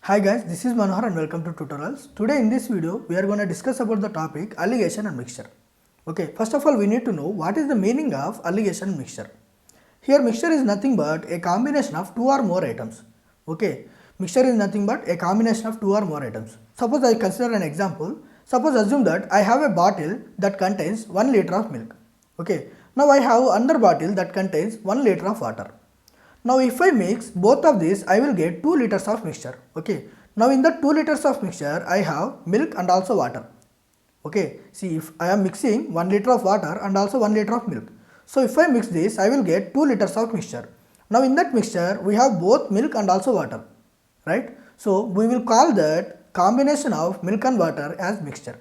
Hi guys, this is Manohar and welcome to Tutoralz. Today in this video, we are going to discuss about the topic alligation and mixture. Okay, first of all, we need to know what is the meaning of alligation and mixture. Here mixture is nothing but a combination of two or more items. Okay, mixture is nothing but a combination of two or more items. Suppose I consider an example. Suppose assume that I have a bottle that contains 1 liter of milk. Okay, now I have another bottle that contains 1 liter of water. Now if I mix both of these, I will get 2 liters of mixture. Okay. Now in the 2 liters of mixture, I have milk and also water. Okay. See, if I am mixing 1 liter of water and also 1 liter of milk. So if I mix this, I will get 2 liters of mixture. Now in that mixture, we have both milk and also water. Right. So we will call that combination of milk and water as mixture.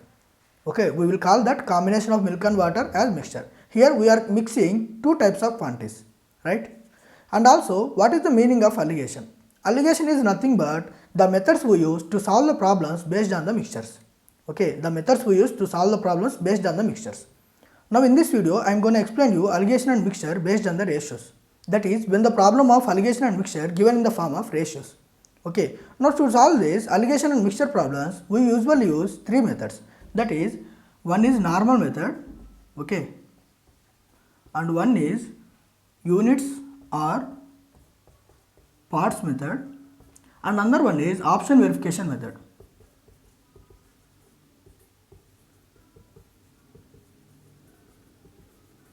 Okay. We will call that combination of milk and water as mixture. Here we are mixing two types of quantities. Right. And also, what is the meaning of alligation? Alligation is nothing but the methods we use to solve the problems based on the mixtures. Okay, the methods we use to solve the problems based on the mixtures. Now in this video, I am going to explain you alligation and mixture based on the ratios. That is, when the problem of alligation and mixture given in the form of ratios. Okay, now to solve this alligation and mixture problems, we usually use three methods. That is, one is normal method, okay, and one is units or parts method, and another one is option verification method.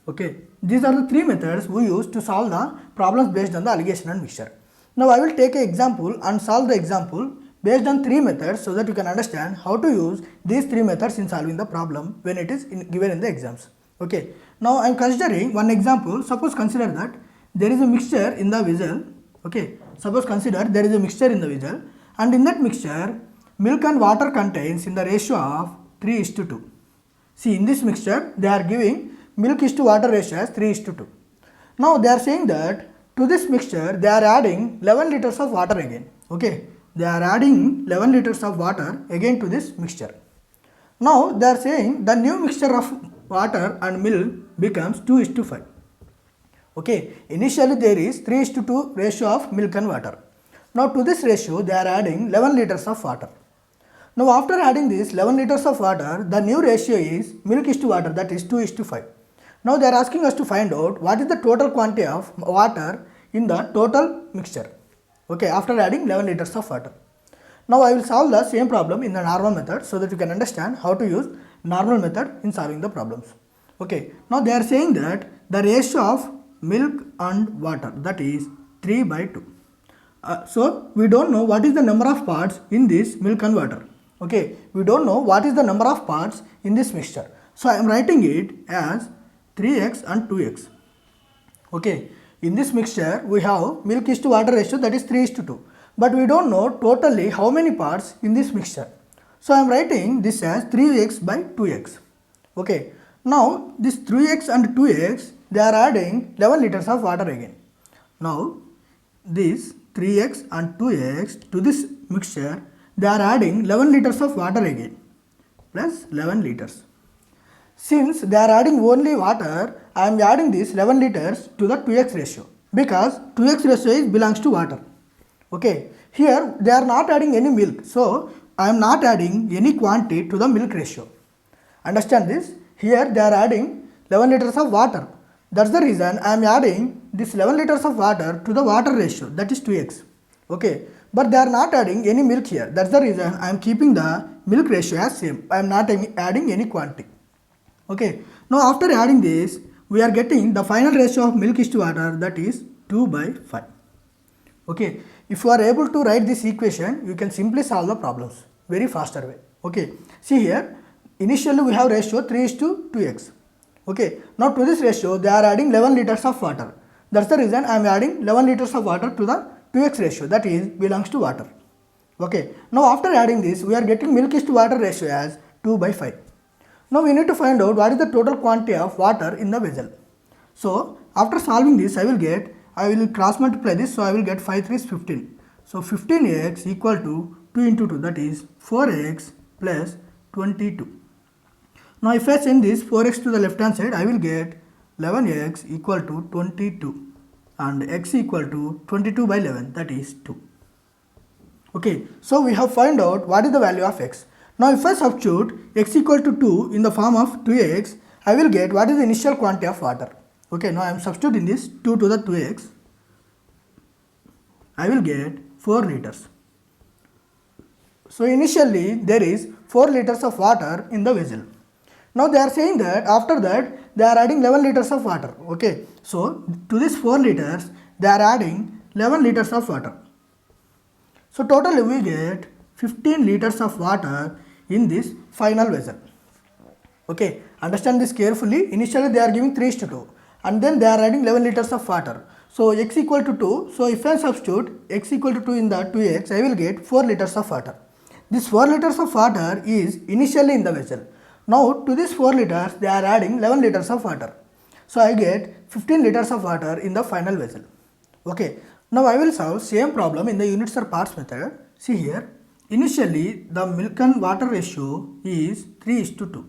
Okay, these are the three methods we use to solve the problems based on the alligation and mixture. Now I will take an example and solve the example based on three methods so that you can understand how to use these three methods in solving the problem when it is given in the exams. Okay, now I am considering one example. Suppose consider that there is a mixture in the vessel. Okay, suppose consider there is a mixture in the vessel, and in that mixture milk and water contains in the ratio of 3:2. See, in this mixture they are giving milk is to water ratio as 3:2. Now they are saying that to this mixture they are adding 11 liters of water again. Okay, they are adding 11 liters of water again to this mixture. Now they are saying the new mixture of water and milk becomes 2:5. Okay, initially there is 3:2 ratio of milk and water. Now to this ratio they are adding 11 liters of water. Now after adding this 11 liters of water, the new ratio is milk is to water, that is 2:5. Now they are asking us to find out what is the total quantity of water in the total mixture. Okay, after adding 11 liters of water. Now I will solve the same problem in the normal method so that you can understand how to use normal method in solving the problems. Okay, now they are saying that the ratio of milk and water, that is 3/2. So we don't know what is the number of parts in this milk and water. Okay, we don't know what is the number of parts in this mixture. So I am writing it as 3x and 2x. Okay, in this mixture we have milk is to water ratio, that is 3:2. But we don't know totally how many parts in this mixture. So I am writing this as 3x by 2x. Okay, now this 3x and 2x, they are adding 11 liters of water again. Now this 3x and 2x to this mixture, they are adding 11 liters of water again plus 11 liters. Since they are adding only water, I am adding this 11 liters to the 2x ratio because 2x ratio belongs to water. Okay, here they are not adding any milk, so I am not adding any quantity to the milk ratio. Understand this? Here they are adding 11 liters of water. That's the reason I am adding this 11 liters of water to the water ratio, that is 2x. Okay, but they are not adding any milk here. That's the reason I am keeping the milk ratio as same. I am not adding any quantity. Okay, now after adding this, we are getting the final ratio of milk is to water, that is 2/5. Okay, if you are able to write this equation, you can simply solve the problems very faster way. Okay, see here, initially we have ratio 3:2x. Okay, now to this ratio they are adding 11 liters of water. That's the reason I am adding 11 liters of water to the 2x ratio, that is belongs to water. Okay, now after adding this, we are getting milk is to water ratio as 2/5. Now we need to find out what is the total quantity of water in the vessel. So after solving this, I will cross multiply this, so I will get 5 3 is 15. So 15x equal to 2 into 2, that is 4x plus 22. Now if I send this 4x to the left hand side, I will get 11x equal to 22 and x equal to 22/11, that is 2. Okay, so we have found out what is the value of x. Now if I substitute x equal to 2 in the form of 2x, I will get what is the initial quantity of water. Okay, now I am substituting this 2 to the 2x. I will get 4 liters. So initially there is 4 liters of water in the vessel. Now they are saying that after that they are adding 11 liters of water. Okay, so to this 4 liters they are adding 11 liters of water. So totally we get 15 liters of water in this final vessel. Okay, understand this carefully. Initially they are giving 3:2 and then they are adding 11 liters of water. So x equal to 2. So if I substitute x equal to 2 in the 2x, I will get 4 liters of water. This 4 liters of water is initially in the vessel. Now to this 4 liters they are adding 11 liters of water. So I get 15 liters of water in the final vessel. Okay, now I will solve same problem in the units or parts method. See here, initially the milk and water ratio is 3:2.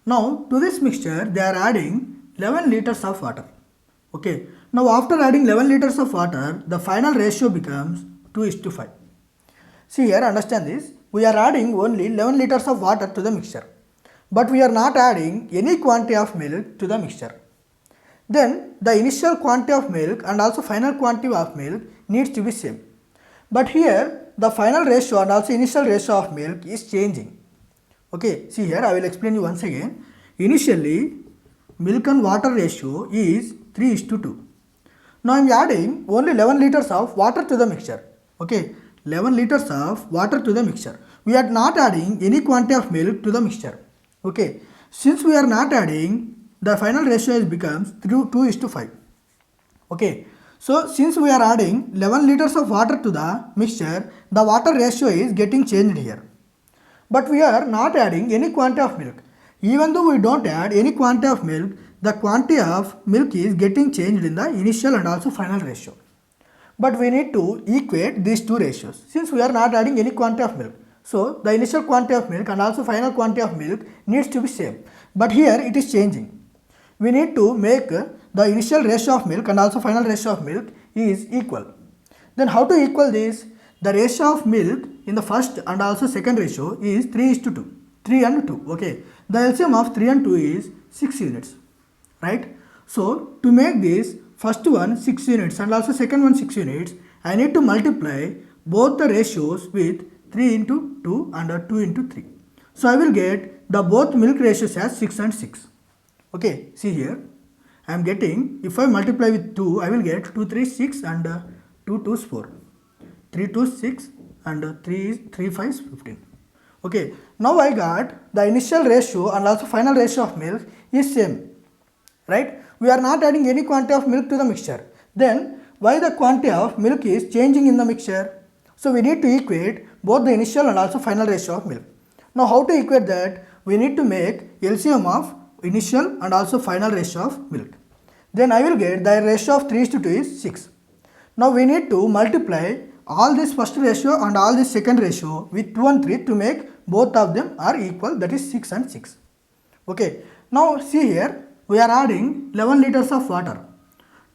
Now to this mixture they are adding 11 liters of water. Okay, now after adding 11 liters of water, the final ratio becomes 2:5. See here, understand this. We are adding only 11 liters of water to the mixture, but we are not adding any quantity of milk to the mixture. Then the initial quantity of milk and also final quantity of milk needs to be same. But here the final ratio and also initial ratio of milk is changing. Okay, see here, I will explain you once again. Initially milk and water ratio is 3:2. Now I am adding only 11 liters of water to the mixture. Okay, 11 liters of water to the mixture. We are not adding any quantity of milk to the mixture. Okay, since we are not adding, the final ratio becomes 2:5. Okay, so since we are adding 11 liters of water to the mixture, the water ratio is getting changed here. But we are not adding any quantity of milk. Even though we don't add any quantity of milk, the quantity of milk is getting changed in the initial and also final ratio. But we need to equate these two ratios since we are not adding any quantity of milk. So the initial quantity of milk and also final quantity of milk needs to be same. But here it is changing. We need to make the initial ratio of milk and also final ratio of milk is equal. Then how to equal this? The ratio of milk in the first and also second ratio is 3:2. 3 and 2. Okay. The LCM of 3 and 2 is 6 units. Right? So to make this first one 6 units and also second one 6 units, I need to multiply both the ratios with 3 into 2 and 2 into 3. So I will get the both milk ratios as 6 and 6. Okay, see here, I am getting, if I multiply with 2, I will get 2 3 6 and 2 2 4. 3 2 6 and 3 5 15. Okay, now I got the initial ratio and also final ratio of milk is same. Right? We are not adding any quantity of milk to the mixture. Then why the quantity of milk is changing in the mixture? So we need to equate both the initial and also final ratio of milk. Now how to equate that? We need to make LCM of initial and also final ratio of milk. Then I will get the ratio of 3:2 is 6. Now we need to multiply all this first ratio and all this second ratio with 2 and 3 to make both of them are equal, that is 6 and 6. Okay, now see here, we are adding 11 liters of water.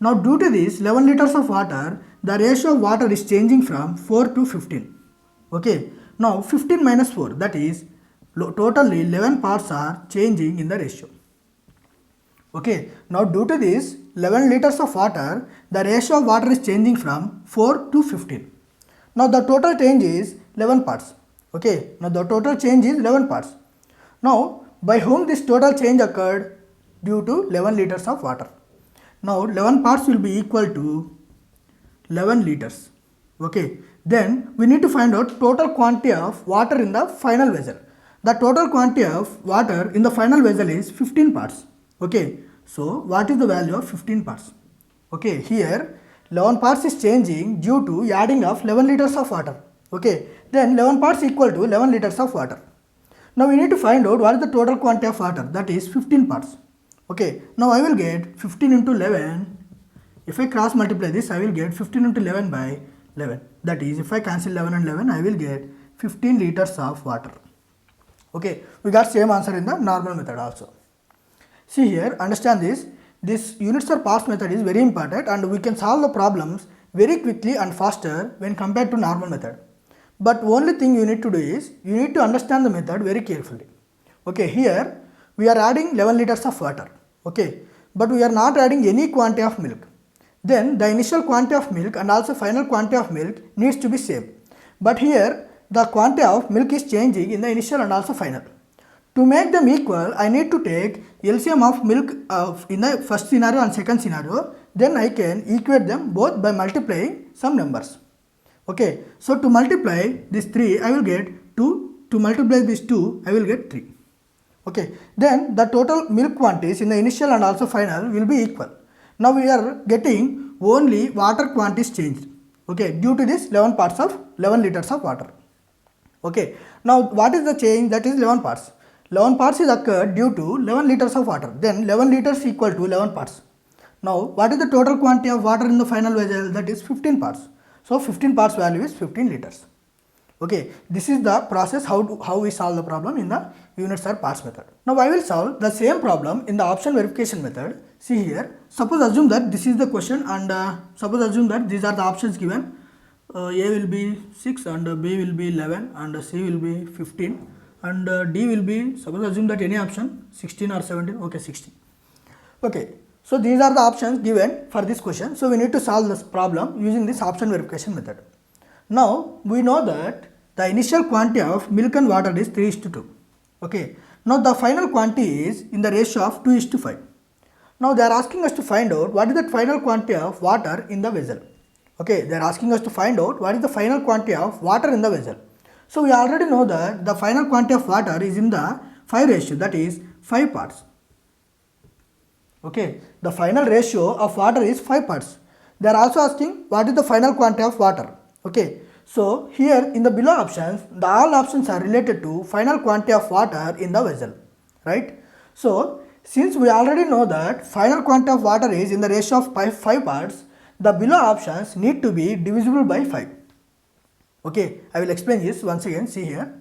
Now due to this 11 liters of water, the ratio of water is changing from 4 to 15. Okay, now 15 minus 4, that is totally 11 parts are changing in the ratio. Okay, now due to this 11 liters of water, the ratio of water is changing from 4 to 15. Now the total change is 11 parts. Okay, now the total change is 11 parts. Now by whom this total change occurred? Due to 11 liters of water. Now 11 parts will be equal to 11 liters. Okay, then we need to find out total quantity of water in the final vessel. The total quantity of water in the final vessel is 15 parts. Okay, so what is the value of 15 parts? Okay, here 11 parts is changing due to adding of 11 liters of water. Okay, then 11 parts equal to 11 liters of water. Now we need to find out what is the total quantity of water, that is 15 parts. Okay, now I will get 15 into 11. If I cross multiply this, I will get 15 into 11 by 11. That is, if I cancel 11 and 11, I will get 15 liters of water. Okay, we got same answer in the normal method also. See here, understand this. This units or parts method is very important and we can solve the problems very quickly and faster when compared to normal method. But only thing you need to do is, you need to understand the method very carefully. Okay, here we are adding 11 liters of water. Okay, but we are not adding any quantity of milk. Then the initial quantity of milk and also final quantity of milk needs to be same. But here the quantity of milk is changing in the initial and also final. To make them equal, I need to take LCM of milk in the first scenario and second scenario. Then I can equate them both by multiplying some numbers. Okay, so to multiply this 3, I will get 2. To multiply this 2, I will get 3. Okay, then the total milk quantities in the initial and also final will be equal. Now we are getting only water quantities changed. Okay, due to this 11 liters of water. Okay, now what is the change? That is 11 parts. 11 parts is occurred due to 11 liters of water. Then 11 liters equal to 11 parts. Now what is the total quantity of water in the final vessel? That is 15 parts. So 15 parts value is 15 liters. Okay, this is the process how we solve the problem in the units or parts method. Now I will solve the same problem in the option verification method. See here, suppose assume that this is the question and suppose assume that these are the options given. A will be 6 and B will be 11 and C will be 15 and D will be, suppose assume that any option 16 or 17, okay 16. Okay, so these are the options given for this question. So we need to solve this problem using this option verification method. Now we know that the initial quantity of milk and water is 3:2. Okay, now the final quantity is in the ratio of 2:5. Now they are asking us to find out what is the final quantity of water in the vessel. Okay, they are asking us to find out what is the final quantity of water in the vessel. So we already know that the final quantity of water is in the 5 ratio, that is 5 parts. Okay, the final ratio of water is 5 parts. They are also asking what is the final quantity of water. Okay, so here in the below options, the all options are related to final quantity of water in the vessel, right? So since we already know that final quantity of water is in the ratio of 5 parts, the below options need to be divisible by 5. Okay, I will explain this once again. See here.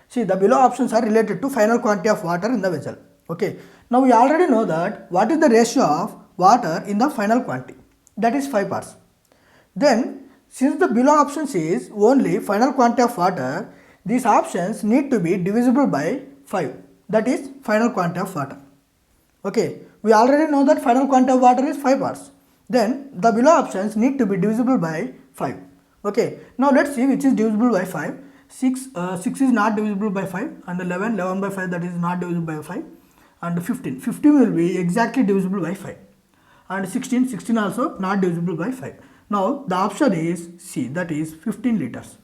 See, the below options are related to final quantity of water in the vessel. Okay, now we already know that what is the ratio of water in the final quantity, that is 5 parts. Then since the below options is only final quantity of water, these options need to be divisible by 5, that is final quantity of water. Okay, we already know that final quantity of water is 5 parts. Then the below options need to be divisible by 5. Okay, now let's see which is divisible by 5. 6 is not divisible by 5 and 11 by 5, that is not divisible by 5, and 15 will be exactly divisible by 5, and 16 also not divisible by 5. Now the option is C, that is 15 liters.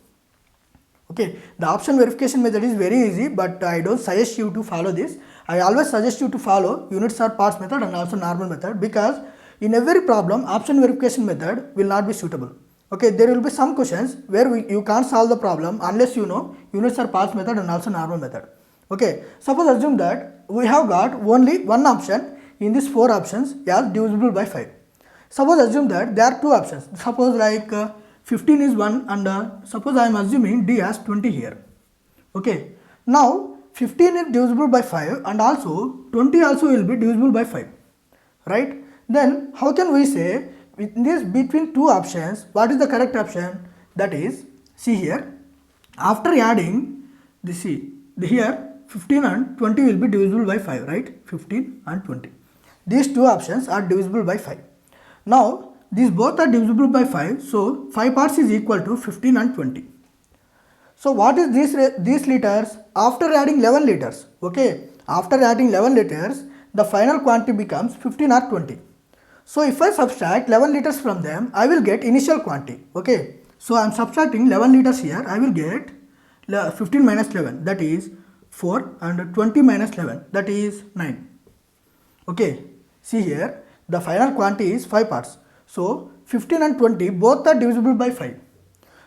Okay, the option verification method is very easy, but I don't suggest you to follow this. I always suggest you to follow units or parts method and also normal method, because in every problem option verification method will not be suitable. Okay, there will be some questions where you can't solve the problem unless you know units or parts method and also normal method. Okay, suppose assume that we have got only one option in these 4 options as divisible by 5. Suppose assume that there are 2 options. Suppose like 15 is 1 and suppose I am assuming D as 20 here. Okay, now 15 is divisible by 5 and also 20 also will be divisible by 5, right? Then how can we say in this between 2 options what is the correct option? That is, see here, after adding this, see here 15 and 20 will be divisible by 5, right? 15 and 20. These 2 options are divisible by 5. Now these both are divisible by 5, so 5 parts is equal to 15 and 20. So what is these liters? After adding 11 liters, okay, after adding 11 liters, the final quantity becomes 15 or 20. So if I subtract 11 liters from them, I will get initial quantity. Okay, so I am subtracting 11 liters here. I will get 15 minus 11, that is 4, and 20 minus 11, that is 9. Okay, see here, the final quantity is 5 parts. So 15 and 20 both are divisible by 5.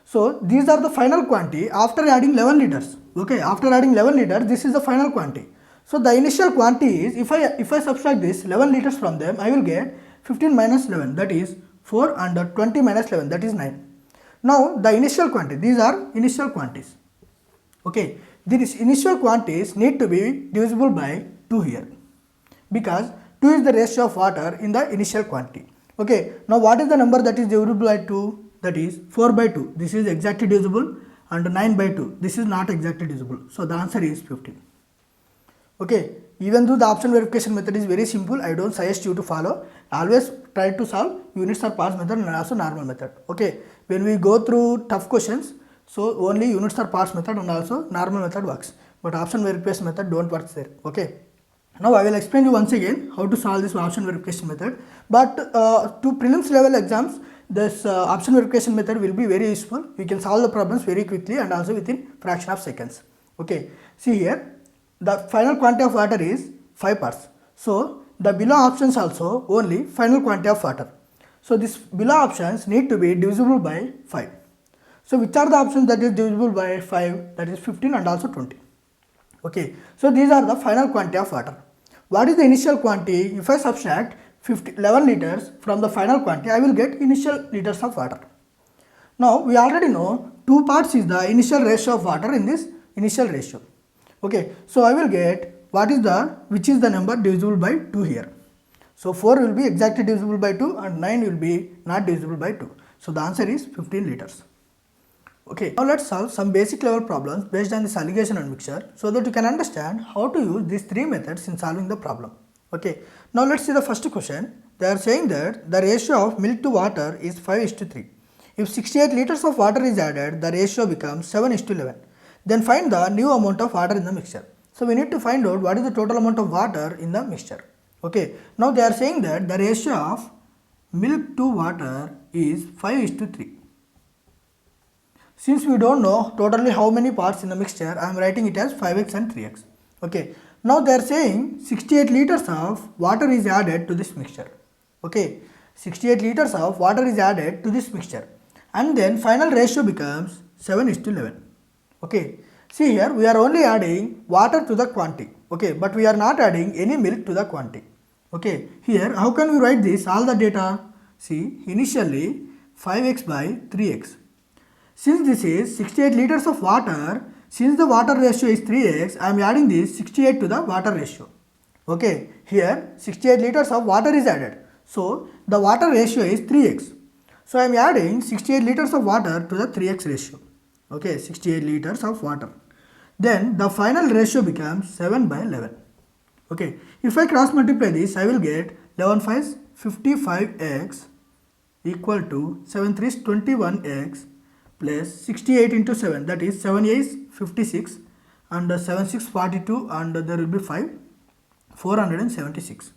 So these are the final quantity after adding 11 liters. Okay, after adding 11 liters, this is the final quantity. So the initial quantity is, if I subtract this 11 liters from them, I will get 15 minus 11, that is 4, and 20 minus 11, that is 9. Now the initial quantity, these are initial quantities. Okay, these initial quantities need to be divisible by 2 here, because 2 is the ratio of water in the initial quantity. Okay, now what is the number that is divisible by 2? That is 4 by 2. This is exactly divisible, and 9 by 2. This is not exactly divisible. So the answer is 15. Okay, even though the option verification method is very simple, I don't suggest you to follow. Always try to solve units or parts method and also normal method. Okay, when we go through tough questions, so only units or parts method and also normal method works. But option verification method don't work there. Okay. Now I will explain you once again how to solve this option verification method. But to prelims level exams, this option verification method will be very useful. You can solve the problems very quickly and also within fraction of seconds. Okay. See here, the final quantity of water is 5 parts. So the below options also only final quantity of water. So this below options need to be divisible by 5. So which are the options that is divisible by 5? That is 15 and also 20. Okay, so these are the final quantity of water. What is the initial quantity? If I subtract 11 liters from the final quantity, I will get initial liters of water. Now we already know 2 parts is the initial ratio of water in this initial ratio. Okay, so I will get which is the number divisible by 2 here. So 4 will be exactly divisible by 2 and 9 will be not divisible by 2. So the answer is 15 liters. Okay, now let's solve some basic level problems based on this alligation and mixture so that you can understand how to use these 3 methods in solving the problem. Okay, now let's see the first question. They are saying that the ratio of milk to water is 5:3. If 68 liters of water is added, the ratio becomes 7:11. Then find the new amount of water in the mixture. So we need to find out what is the total amount of water in the mixture. Okay, now they are saying that the ratio of milk to water is 5:3. Since we don't know totally how many parts in the mixture, I am writing it as 5x and 3x. Okay. Now they are saying 68 liters of water is added to this mixture. Okay. 68 liters of water is added to this mixture. And then final ratio becomes 7:11. Okay. See here, we are only adding water to the quantity. Okay. But we are not adding any milk to the quantity. Okay. Here, how can we write this? All the data. See, initially 5x by 3x. Since this is 68 liters of water, since the water ratio is 3x, I am adding this 68 to the water ratio. Okay, here 68 liters of water is added. So the water ratio is 3x. So I am adding 68 liters of water to the 3x ratio. Okay, 68 liters of water. Then the final ratio becomes 7/11. Okay, if I cross multiply this, I will get 11 5s 55x equal to 7 3s 21x. Plus 68 into 7, that is 7 8 56 and 7 6 42 and there will be 5 476.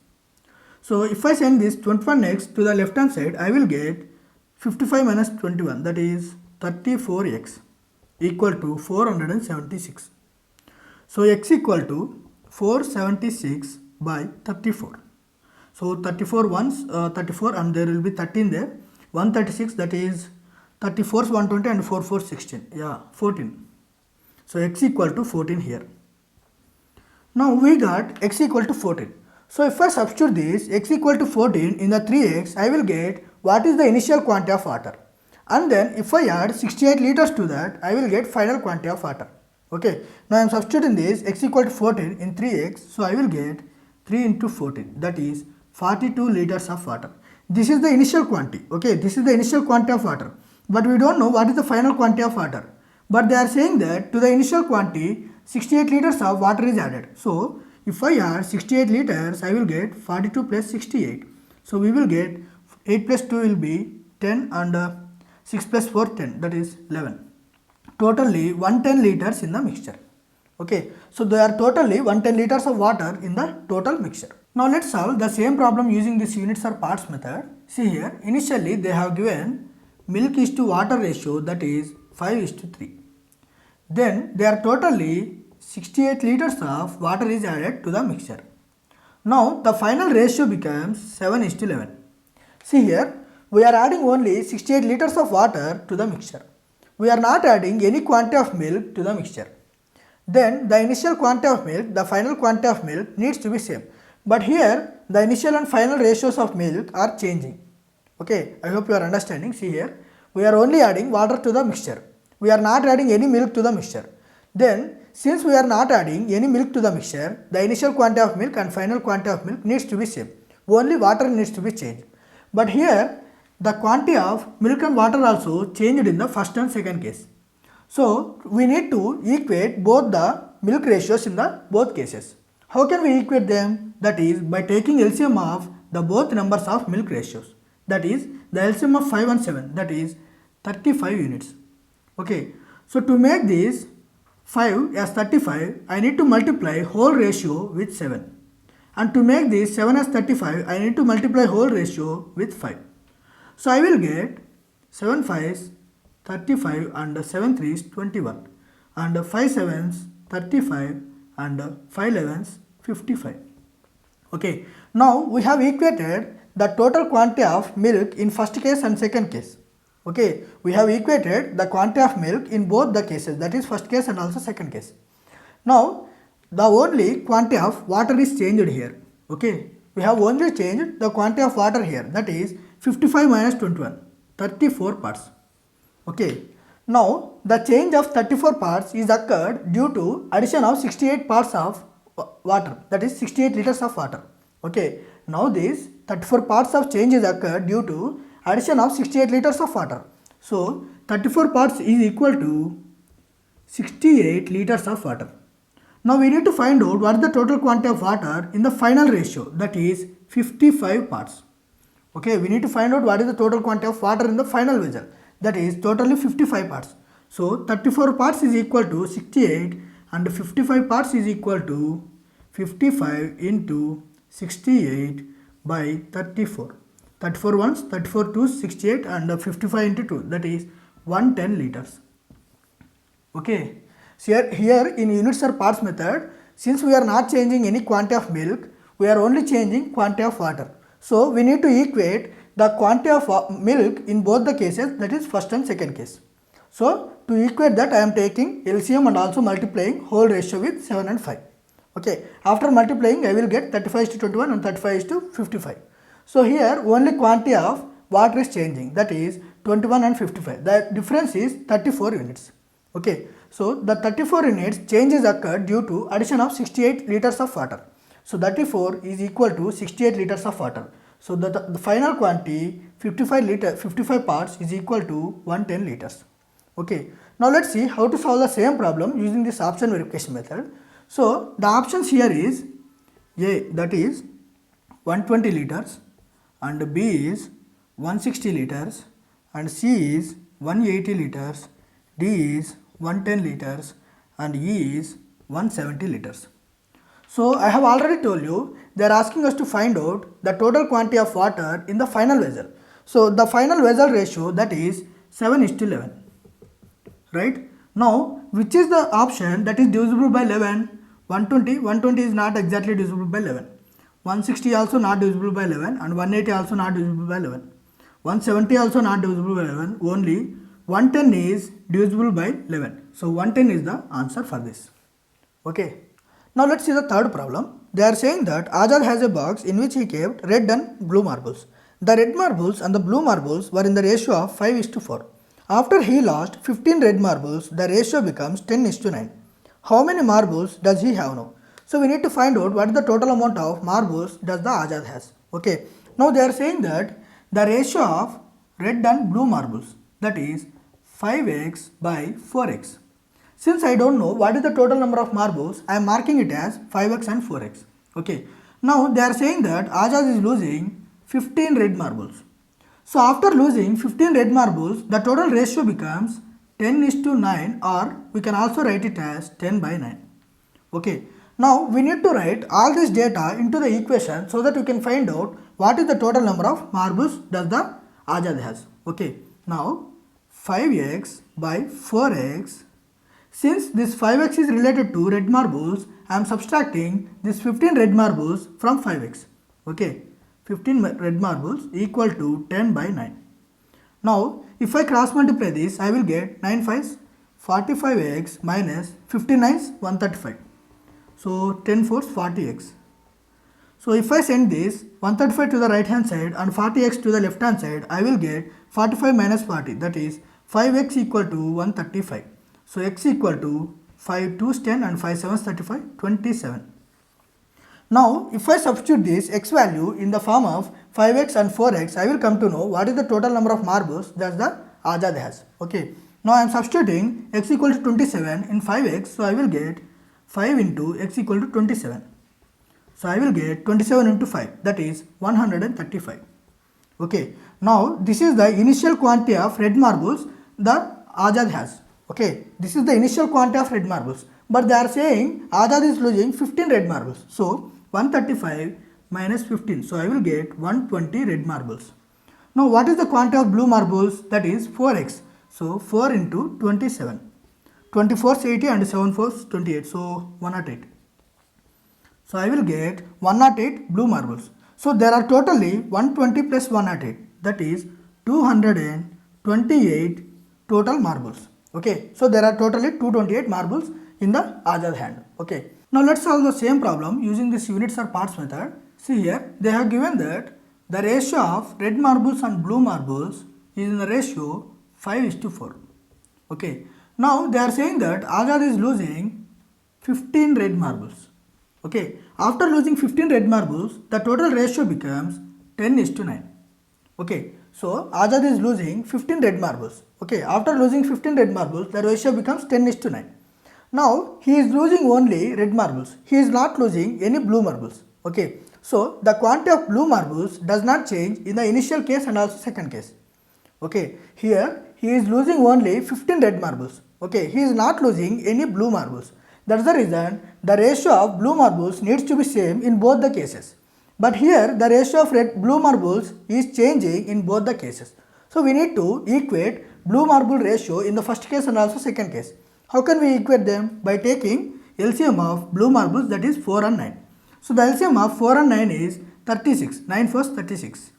So if I send this 21x to the left hand side, I will get 55 minus 21, that is 34x equal to 476. So x equal to 476 by 34. So 34 ones 34 and there will be 13 there, 136, that is 34 is 120 and 4 4 16. Yeah, 14. So x equal to 14 here. Now we got x equal to 14. So if I substitute this x equal to 14 in the 3x, I will get what is the initial quantity of water. And then if I add 68 liters to that, I will get final quantity of water. Okay. Now I am substituting this x equal to 14 in 3x. So I will get 3 into 14, that is 42 liters of water. This is the initial quantity. Okay. This is the initial quantity of water. But we don't know what is the final quantity of water. But they are saying that to the initial quantity 68 liters of water is added. So if I add 68 liters, I will get 42 plus 68. So we will get 8 plus 2 will be 10 and 6 plus 4 10, that is 11. Totally 110 liters in the mixture. Okay, so there are totally 110 liters of water in the total mixture. Now let's solve the same problem using this units or parts method. See here, initially they have given milk is to water ratio, that is 5:3. Then there are totally 68 liters of water is added to the mixture. Now the final ratio becomes 7:11. See here, we are adding only 68 liters of water to the mixture. We are not adding any quantity of milk to the mixture. Then the initial quantity of milk, the final quantity of milk needs to be same. But here the initial and final ratios of milk are changing. Okay, I hope you are understanding. See here, we are only adding water to the mixture. We are not adding any milk to the mixture. Then, since we are not adding any milk to the mixture, the initial quantity of milk and final quantity of milk needs to be same. Only water needs to be changed. But here, the quantity of milk and water also changed in the first and second case. So we need to equate both the milk ratios in the both cases. How can we equate them? That is by taking LCM of the both numbers of milk ratios. That is the LCM of 5 and 7, that is 35 units. Okay, so to make this 5 as 35, I need to multiply whole ratio with 7. And to make this 7 as 35, I need to multiply whole ratio with 5. So I will get 7 5s 35 and 7 3s 21 and 5 7s 35 and 5 11s 55. Okay, now we have equated the total quantity of milk in first case and second case. Okay, we have equated the quantity of milk in both the cases, that is first case and also second case. Now the only quantity of water is changed here. Okay, we have only changed the quantity of water here, that is 55 minus 21, 34 parts. Okay, now the change of 34 parts is occurred due to addition of 68 parts of water, that is 68 liters of water. Okay, now this 34 parts of change is occurred due to addition of 68 liters of water. So 34 parts is equal to 68 liters of water. Now we need to find out what is the total quantity of water in the final ratio, that is 55 parts. Okay, we need to find out what is the total quantity of water in the final vessel, that is totally 55 parts. So 34 parts is equal to 68 and 55 parts is equal to 55 into 68 by 34. 34 ones, 34 2s, 68 and 55 into 2, that is 110 liters. Okay, so here in units or parts method, since we are not changing any quantity of milk, we are only changing quantity of water. So we need to equate the quantity of milk in both the cases, that is first and second case. So to equate that, I am taking LCM and also multiplying whole ratio with 7 and 5. Okay, after multiplying I will get 35 to 21 and 35 to 55. So here only quantity of water is changing, that is 21 and 55. The difference is 34 units. Okay, so the 34 units changes occurred due to addition of 68 liters of water. So 34 is equal to 68 liters of water. So the final quantity 55 parts is equal to 110 liters. Okay, now let's see how to solve the same problem using this option verification method. So the options here is A, that is 120 liters, and B is 160 liters, and C is 180 liters, D is 110 liters, and E is 170 liters. So I have already told you they are asking us to find out the total quantity of water in the final vessel. So the final vessel ratio, that is 7:11. Right? Now which is the option that is divisible by 11? 120 is not exactly divisible by 11. 160 also not divisible by 11, and 180 also not divisible by 11. 170 also not divisible by 11. Only 110 is divisible by 11. So 110 is the answer for this. Okay. Now let's see the third problem. They are saying that Azad has a box in which he kept red and blue marbles. The red marbles and the blue marbles were in the ratio of 5:4. After he lost 15 red marbles, the ratio becomes 10:9. How many marbles does he have now? So we need to find out what is the total amount of marbles does the Azad has. Okay. Now they are saying that the ratio of red and blue marbles, that is 5x by 4x. Since I don't know what is the total number of marbles, I am marking it as 5x and 4x. Okay. Now they are saying that Azad is losing 15 red marbles. So after losing 15 red marbles, the total ratio becomes 10:9, or we can also write it as 10/9. Okay. Now we need to write all this data into the equation so that we can find out what is the total number of marbles does the Azad has. Okay. Now 5x by 4x. Since this 5x is related to red marbles, I am subtracting this 15 red marbles from 5x. Okay. 15 red marbles equal to 10/9. Now if I cross multiply this, I will get 9 5s 45x minus 15 9s 135. So 10 4s 40x. So if I send this 135 to the right hand side and 40x to the left hand side, I will get 45 minus 40, that is 5x equal to 135. So x equal to 5 2s 10 and 5 7s 35, 27. Now if I substitute this x value in the form of 5x and 4x, I will come to know what is the total number of marbles that the Azad has. Okay. Now I am substituting x equal to 27 in 5x, so I will get 5 into x equal to 27. So I will get 27 into 5, that is 135. Okay, now this is the initial quantity of red marbles that Azad has. Okay, this is the initial quantity of red marbles, but they are saying Azad is losing 15 red marbles. So 135 minus 15, so I will get 120 red marbles. Now what is the quantity of blue marbles? That is 4x. So 4 into 27. 24 is 80 and 7 4 is 28. So 108. So I will get 108 blue marbles. So there are totally 120 plus 108. That is 228 total marbles. Okay. So there are totally 228 marbles in the Azad hand. Okay. Now let's solve the same problem using this units or parts method. See here, they have given that the ratio of red marbles and blue marbles is in the ratio 5:4. Okay. Now they are saying that Azad is losing 15 red marbles. Okay. After losing 15 red marbles, the total ratio becomes 10:9. Okay. So Azad is losing 15 red marbles. Okay. After losing 15 red marbles, the ratio becomes 10:9. Now he is losing only red marbles. He is not losing any blue marbles. Okay. So the quantity of blue marbles does not change in the initial case and also second case. Okay. Here he is losing only 15 red marbles. Okay. He is not losing any blue marbles. That's the reason the ratio of blue marbles needs to be same in both the cases. But here the ratio of blue marbles is changing in both the cases. So we need to equate blue marble ratio in the first case and also second case. How can we equate them? By taking LCM of blue marbles, that is 4 and 9. So the LCM of 4 and 9 is 36. 9 first 36.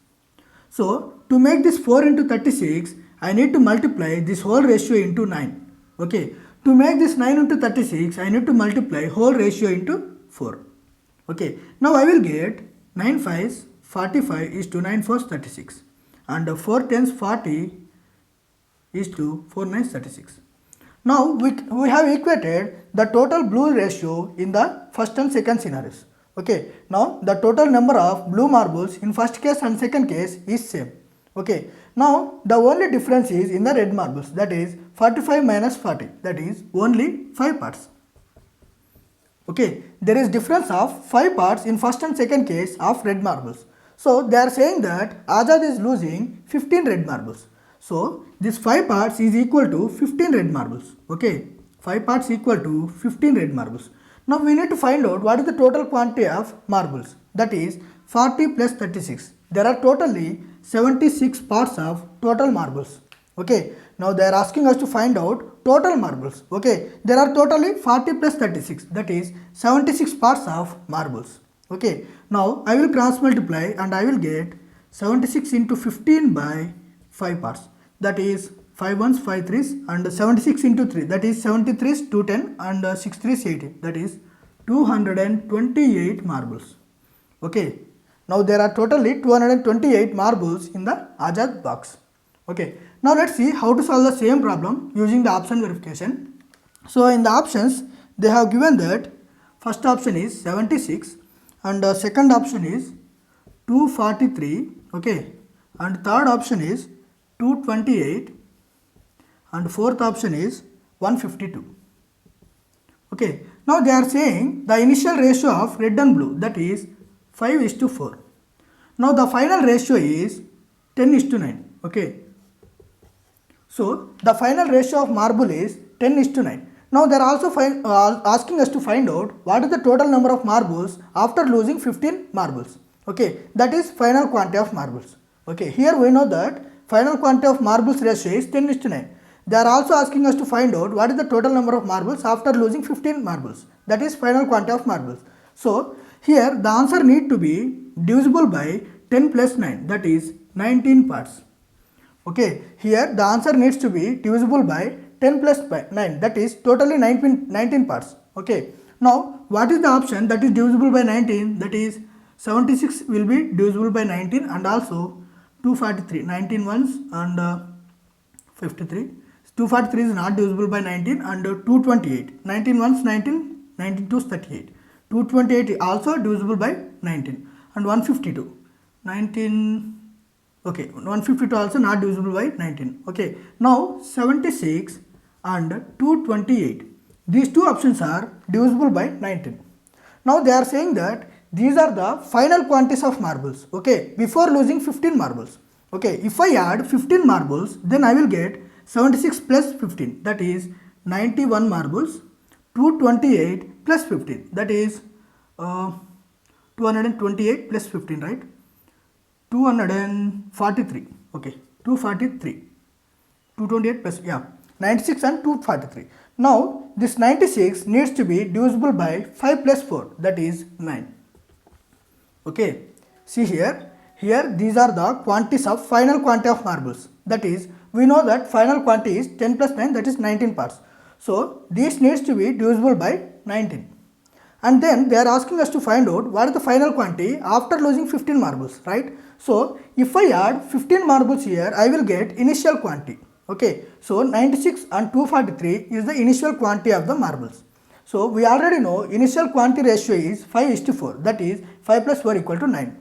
So to make this 4 into 36, I need to multiply this whole ratio into 9. Okay. To make this 9 into 36, I need to multiply whole ratio into 4. Okay. Now I will get 9 5s 45 is to 9 4s 36. And 4 10s 40 is to 4 9s 36. Now we have equated the total blue ratio in the first and second scenarios. Okay. Now the total number of blue marbles in first case and second case is same. Okay. Now the only difference is in the red marbles, that is 45 minus 40, that is only 5 parts. Okay. There is difference of 5 parts in first and second case of red marbles. So they are saying that Azad is losing 15 red marbles. So this 5 parts is equal to 15 red marbles. Okay. 5 parts equal to 15 red marbles. Now we need to find out what is the total quantity of marbles, that is 40 plus 36. There are totally 76 parts of total marbles. Okay. Now they are asking us to find out total marbles. Okay. There are totally 40 plus 36, that is 76 parts of marbles. Okay. Now I will cross multiply and I will get 76 into 15 by 5 parts. That is 5 1s 5 3s and 76 into 3, that is 73s 210 and 6 3s 80, that is 228 marbles. Okay. Now there are totally 228 marbles in the Azad box. Okay. Now let's see how to solve the same problem using the option verification. So in the options they have given that first option is 76 and second option is 243. Okay. And third option is 228 and fourth option is 152. Okay. Now they are saying the initial ratio of red and blue, that is 5:4. Now the final ratio is 10:9. Okay. So the final ratio of marble is 10:9. Now they are also asking us to find out what is the total number of marbles after losing 15 marbles. Okay. That is final quantity of marbles. Okay. Here we know that final quantity of marbles ratio is 10:9. They are also asking us to find out what is the total number of marbles after losing 15 marbles. That is final quantity of marbles. So here the answer need to be divisible by 10 plus 9, that is 19 parts. Okay. Here the answer needs to be divisible by 10 plus 9, that is totally 19 parts. Okay. Now what is the option that is divisible by 19? That is 76 will be divisible by 19 and also 243, 19 ones and 53. 243 is not divisible by 19 and 228. 19 ones 19, 19 twos 38. 228 also divisible by 19 and 152. 19, Okay, 152 also not divisible by 19. Okay, now 76 and 228, these two options are divisible by 19. Now they are saying that these are the final quantities of marbles, okay, before losing 15 marbles. Okay, if I add 15 marbles, then I will get 76 plus 15, that is 91 marbles, 228 plus 15, that is 228 plus 15, right? 243. Okay, 243, 228 plus, yeah, 96 and 243. Now this 96 needs to be divisible by 5 plus 4, that is 9. Okay, see here these are the quantities of final quantity of marbles. That is, we know that final quantity is 10 plus 9, that is 19 parts. So this needs to be divisible by 19. And then they are asking us to find out what is the final quantity after losing 15 marbles, right? So if I add 15 marbles here, I will get initial quantity. Okay, so 96 and 243 is the initial quantity of the marbles. So we already know initial quantity ratio is 5:4, that is 5 plus 4 equal to 9.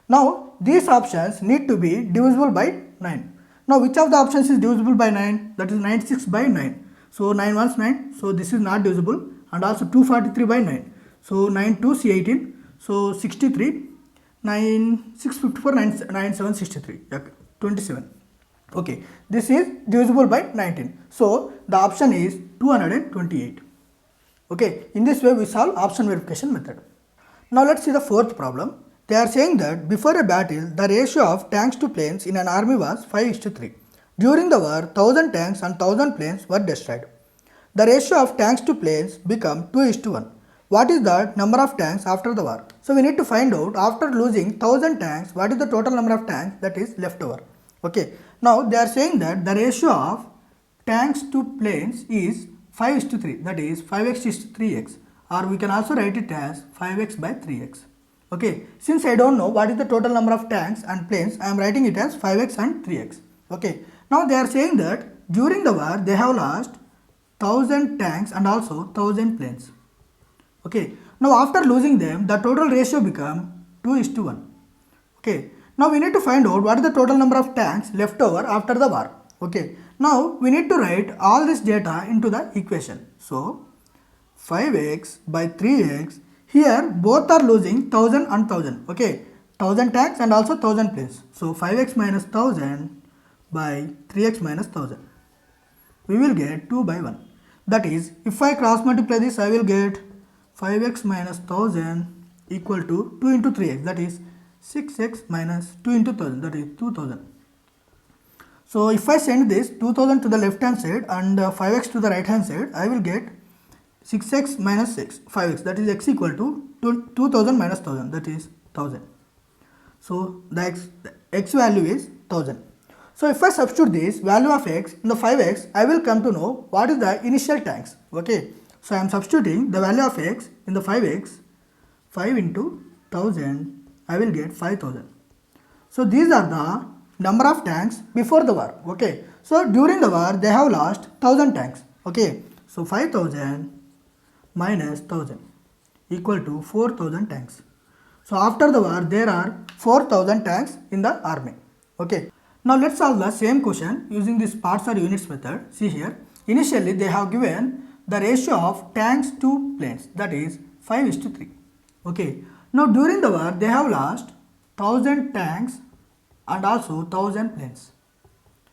Now these options need to be divisible by 9. Now which of the options is divisible by 9? That is 96 by 9. So 9 ones 9, so this is not divisible, and also 243 by 9. So 9 2s 18, so 63, 9 6 54, 9 7 63, 27. Okay, this is divisible by 19. So the option is 228. Okay, in this way we solve option verification method. Now let's see the fourth problem. They are saying that before a battle, the ratio of tanks to planes in an army was 5:3. During the war, 1000 tanks and 1000 planes were destroyed. The ratio of tanks to planes became 2:1. What is the number of tanks after the war? So we need to find out after losing 1000 tanks, what is the total number of tanks that is left over. Okay, now they are saying that the ratio of tanks to planes is 5:3, that is 5x is to 3x, or we can also write it as 5x by 3x. Okay, since I don't know what is the total number of tanks and planes, I am writing it as 5x and 3x. Okay, now they are saying that during the war they have lost 1000 tanks and also 1000 planes. Okay, now after losing them, the total ratio become 2:1. Okay, now we need to find out what is the total number of tanks left over after the war. Okay, now we need to write all this data into the equation. So 5x by 3x, here both are losing 1000 and 1000. Okay, 1000 tanks and also 1000 planes. So 5x minus 1000 by 3x minus 1000. We will get 2 by 1. That is, if I cross multiply this, I will get 5x minus 1000 equal to 2 into 3x, that is 6x minus 2 into 1000, that is 2000. So if I send this 2000 to the left hand side and 5x to the right hand side, I will get 6x minus 5x, that is x equal to 2000 minus 1000, that is 1000. So the x value is 1000. So if I substitute this value of x in the 5x, I will come to know what is the initial tanks. Okay, so I am substituting the value of x in the 5x, 5 into 1000, I will get 5000. So these are the number of tanks before the war. Okay, so during the war they have lost 1000 tanks. Okay, so 5000 minus 1000 equal to 4000 tanks. So after the war there are 4000 tanks in the army. Okay, now let's solve the same question using this parts or units method. See here, initially they have given the ratio of tanks to planes, that is 5:3. Okay, now during the war they have lost 1000 tanks and also 1000 planes.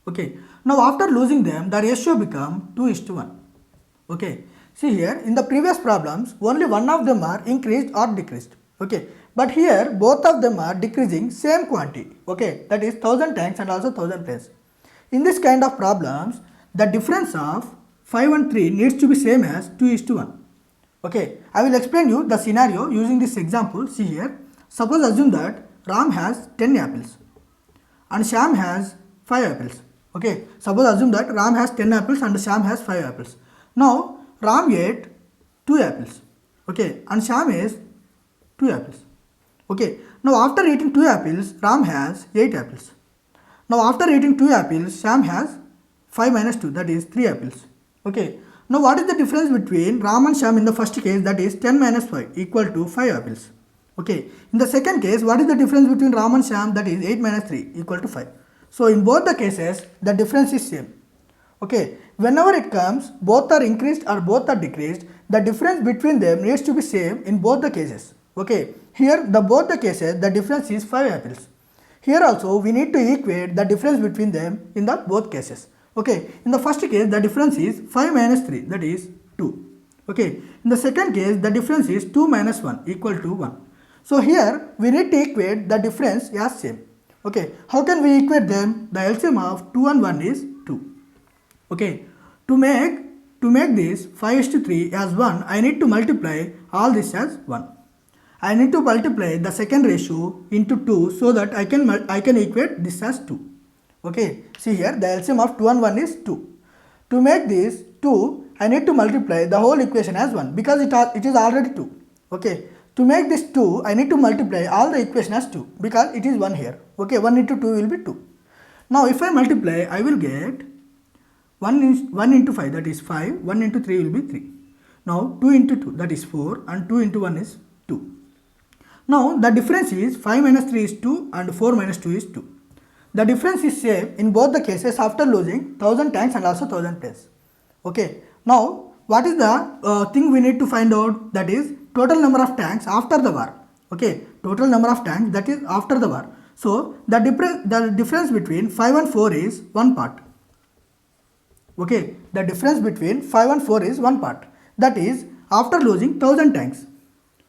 Okay, now after losing them the ratio become 2:1. Okay, see here in the previous problems only one of them are increased or decreased. Okay, but here both of them are decreasing same quantity. Okay, that is 1000 tanks and also 1000 planes. In this kind of problems, the difference of 5 and 3 needs to be same as 2:1. Okay, I will explain you the scenario using this example. See here, suppose assume that Ram has 10 apples and Shyam has 5 apples. Okay, suppose assume that Ram has 10 apples and Shyam has 5 apples. Now Ram ate 2 apples. Okay, and Shyam is 2 apples. Okay, now after eating 2 apples, Ram has 8 apples. Now after eating 2 apples, Shyam has 5 minus 2, that is 3 apples. Okay, now what is the difference between Ram and Shyam in the first case, that is 10 minus 5 equal to 5 apples. Okay, in the second case, what is the difference between Ram and Shyam? That is 8 minus 3 equal to 5. So in both the cases, the difference is same. Okay, whenever it comes, both are increased or both are decreased, the difference between them needs to be same in both the cases. Okay, here both the cases, the difference is 5 apples. Here also we need to equate the difference between them in the both cases. Okay, in the first case the difference is 5 minus 3, that is 2. Okay, in the second case the difference is 2 minus 1 equal to 1. So here we need to equate the difference as same. Okay, how can we equate them? The LCM of 2 and 1 is 2. Okay, to make this 5:3 as 1, I need to multiply all this as 1. I need to multiply the second ratio into 2 so that I can equate this as 2. Okay, see here the LCM of 2 and 1 is 2. To make this 2, I need to multiply the whole equation as 1 because it is already 2. Okay, to make this 2, I need to multiply all the equation as 2 because it is 1 here. Okay, 1 into 2 will be 2. Now if I multiply, I will get 1 into 5, that is 5, 1 into 3 will be 3. Now 2 into 2, that is 4, and 2 into 1 is 2. Now the difference is 5 minus 3 is 2 and 4 minus 2 is 2. The difference is same in both the cases after losing 1000 tanks and also 1000 planes. Okay, now what is the thing we need to find out? That is total number of tanks after the war. Okay, total number of tanks, that is after the war. So the difference between 5 and 4 is 1 part. Okay, the difference between 5 and 4 is 1 part. That is after losing 1000 tanks.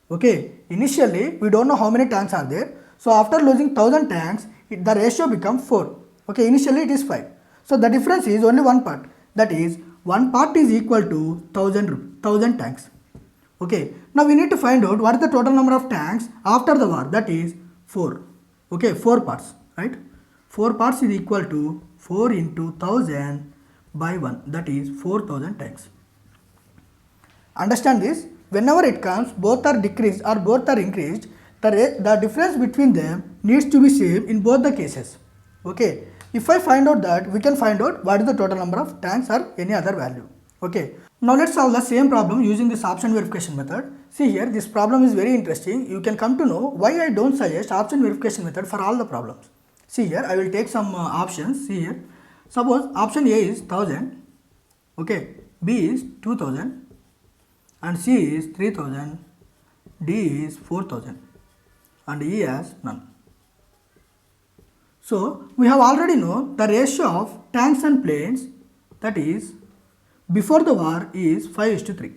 Okay, initially we don't know how many tanks are there. So after losing 1000 tanks, the ratio becomes 4. Okay, initially it is 5. So the difference is only 1 part. That is 1 part is equal to 1000 tanks. Okay, now we need to find out what is the total number of tanks after the war. That is 4. Okay, 4 parts, right? 4 parts is equal to 4 into 1000 by 1, that is 4000 tanks. Understand this? Whenever it comes, both are decreased or both are increased, the difference between them needs to be same in both the cases. Okay, if I find out that, we can find out what is the total number of tanks or any other value. Okay, now let's solve the same problem using this option verification method. See here, this problem is very interesting. You can come to know why I don't suggest option verification method for all the problems. See here, I will take some options. See here, suppose option A is 1000, okay, B is 2000, and C is 3000, D is 4000, and E has none. So we have already know the ratio of tanks and planes, that is before the war is 5:3.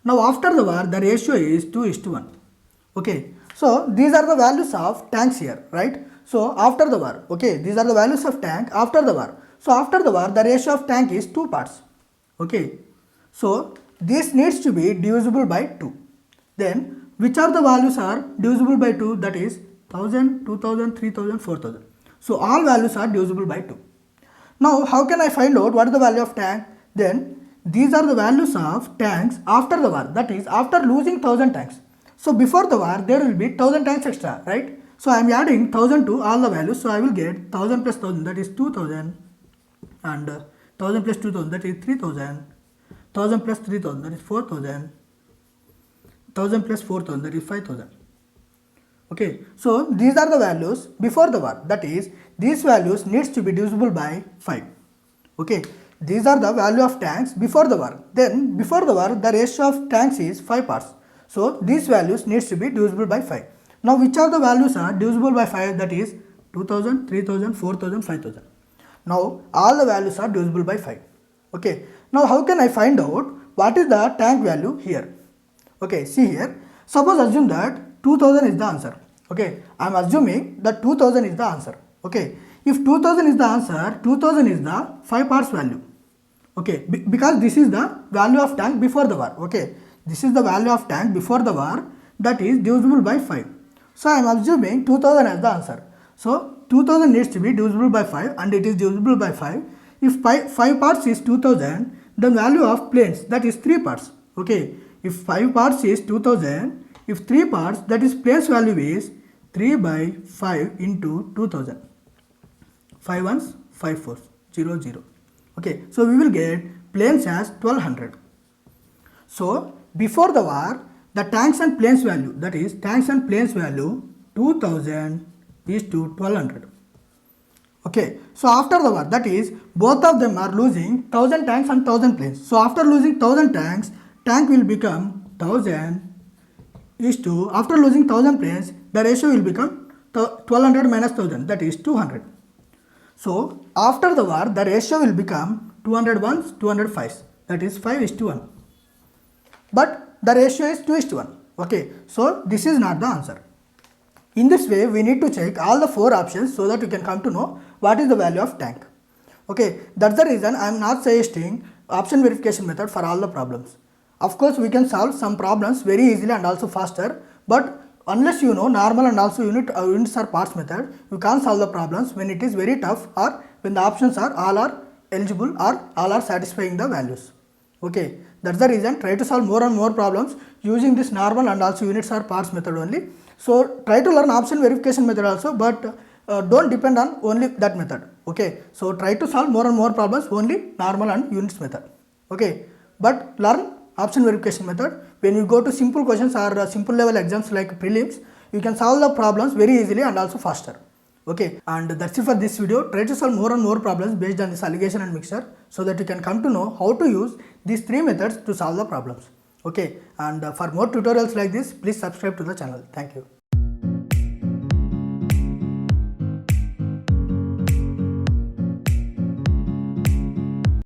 Now after the war the ratio is 2:1. Okay, so these are the values of tanks here, right? So after the war, okay, these are the values of tank after the war. So after the war the ratio of tank is 2 parts. Okay, so this needs to be divisible by 2. Then which are the values are divisible by 2? That is 1000, 2000, 3000, 4000. So all values are divisible by 2. Now how can I find out what is the value of tank? Then these are the values of tanks after the war, that is after losing 1000 tanks. So before the war there will be 1000 tanks extra, right? So I am adding 1000 to all the values. So I will get 1000 plus 1000, that is 2000, and 1000 plus 2000, that is 3000, 1000 plus 3000, that is 4000, 1000 plus 4000, that is 5000. Okay, so these are the values before the war, that is these values needs to be divisible by 5. Okay, these are the value of tanks before the war. Then before the war the ratio of tanks is 5 parts. So these values needs to be divisible by 5. Now which are the values are divisible by 5? That is 2000, 3000, 4000, 5000. Now all the values are divisible by 5. Okay, now how can I find out what is the tank value here? Okay, see here, suppose assume that 2000 is the answer. Okay, I am assuming that 2000 is the answer. Okay, if 2000 is the answer, 2000 is the 5 parts value. Okay, because this is the value of tank before the war. Okay, this is the value of tank before the war, that is divisible by 5. So I am assuming 2000 as the answer. So 2000 needs to be divisible by 5 and it is divisible by 5. If 5 parts is 2000, the value of planes, that is 3 parts. Okay, if 5 parts is 2000, if 3 parts, that is planes value is 3 by 5 into 2000. 5 ones, 5 fours, 0, 0. Okay, so we will get planes as 1200. So before the war the tanks and planes value, that is tanks and planes value 2000 is to 1200. Okay, so after the war, that is both of them are losing 1000 tanks and 1000 planes. So after losing 1000 tanks, tank will become 1000 is to, after losing 1000 planes, the ratio will become 1200 minus 1000, that is 200. So after the war, the ratio will become 200 ones, 200 fives, that is 5 is to 1. But the ratio is 2 is to 1. Okay, so this is not the answer. In this way, we need to check all the 4 options so that we can come to know what is the value of tank. Okay, that's the reason I am not suggesting option verification method for all the problems. Of course, we can solve some problems very easily and also faster, but unless you know normal and also units or parts method, you can't solve the problems when it is very tough or when the options are all are eligible or all are satisfying the values. Okay, that's the reason try to solve more and more problems using this normal and also units or parts method only. So try to learn option verification method also, but don't depend on only that method. Okay, so try to solve more and more problems only normal and units method. Okay, but learn option verification method. When you go to simple questions or simple level exams like prelims, you can solve the problems very easily and also faster. Okay, and that's it for this video. Try to solve more and more problems based on this alligation and mixture so that you can come to know how to use these 3 methods to solve the problems. Okay, and for more tutorials like this, please subscribe to the channel. Thank you.